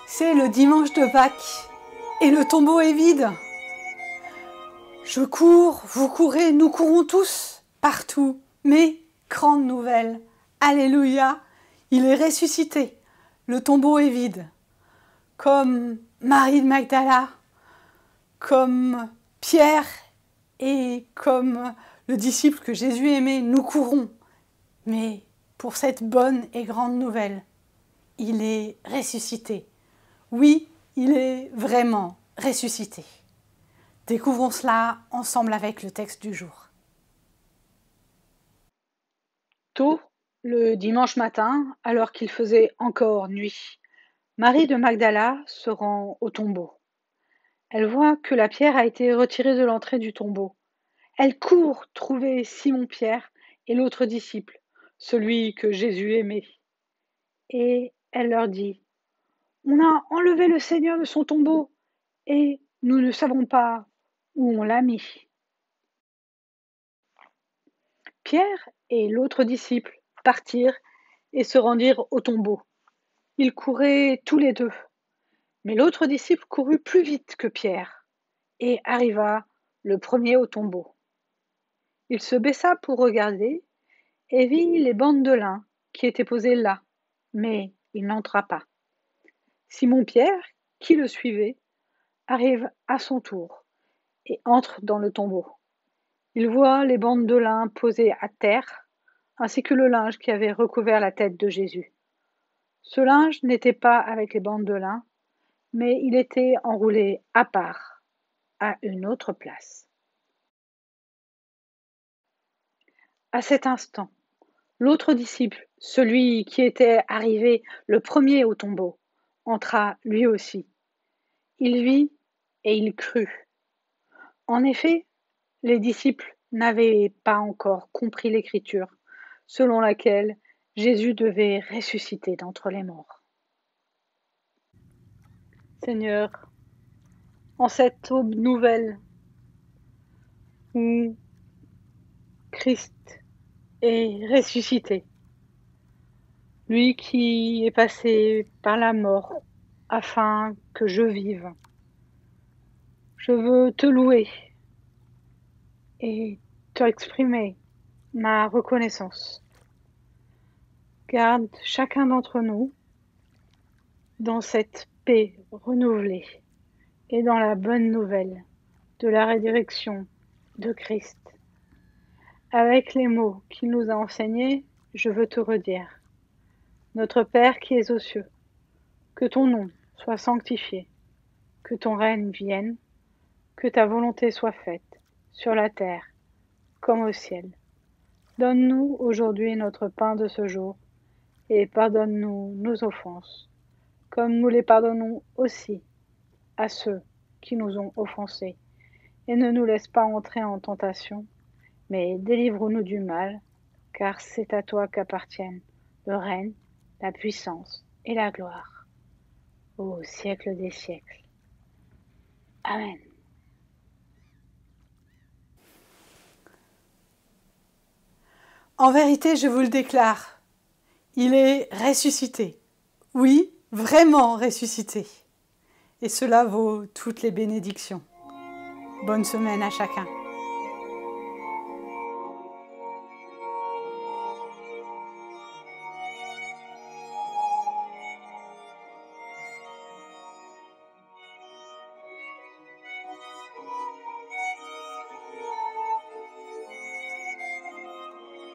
C'est le dimanche de Pâques et le tombeau est vide. Je cours, vous courez, nous courons tous, partout. Mais, grande nouvelle, alléluia, il est ressuscité. Le tombeau est vide. Comme Marie de Magdala, comme Pierre et comme le disciple que Jésus aimait, nous courons. Mais pour cette bonne et grande nouvelle, il est ressuscité. Oui, il est vraiment ressuscité. Découvrons cela ensemble avec le texte du jour. Tôt, le dimanche matin, alors qu'il faisait encore nuit, Marie de Magdala se rend au tombeau. Elle voit que la pierre a été retirée de l'entrée du tombeau. Elle court trouver Simon-Pierre et l'autre disciple, celui que Jésus aimait. Et elle leur dit: « On a enlevé le Seigneur de son tombeau et nous ne savons pas où on l'a mis. » Pierre et l'autre disciple partirent et se rendirent au tombeau. Ils couraient tous les deux, mais l'autre disciple courut plus vite que Pierre et arriva le premier au tombeau. Il se baissa pour regarder et vit les bandes de lin qui étaient posées là, mais il n'entra pas. Simon-Pierre, qui le suivait, arrive à son tour et entre dans le tombeau. Il voit les bandes de lin posées à terre, ainsi que le linge qui avait recouvert la tête de Jésus. Ce linge n'était pas avec les bandes de lin, mais il était enroulé à part, à une autre place. À cet instant, l'autre disciple, celui qui était arrivé le premier au tombeau, entra lui aussi. Il vit et il crut. En effet, les disciples n'avaient pas encore compris l'écriture, selon laquelle Jésus devait ressusciter d'entre les morts. Seigneur, en cette aube nouvelle où Christ est ressuscité, lui qui est passé par la mort afin que je vive, je veux te louer et te exprimer ma reconnaissance. Garde chacun d'entre nous dans cette paix renouvelée et dans la bonne nouvelle de la résurrection de Christ. Avec les mots qu'il nous a enseignés, je veux te redire: Notre Père qui es aux cieux, que ton nom soit sanctifié, que ton règne vienne, que ta volonté soit faite, sur la terre comme au ciel. Donne-nous aujourd'hui notre pain de ce jour, et pardonne-nous nos offenses, comme nous les pardonnons aussi à ceux qui nous ont offensés. Et ne nous laisse pas entrer en tentation, mais délivre-nous du mal, car c'est à toi qu'appartiennent le règne, la puissance et la gloire, au siècle des siècles. Amen. En vérité, je vous le déclare, il est ressuscité. Oui, vraiment ressuscité. Et cela vaut toutes les bénédictions. Bonne semaine à chacun.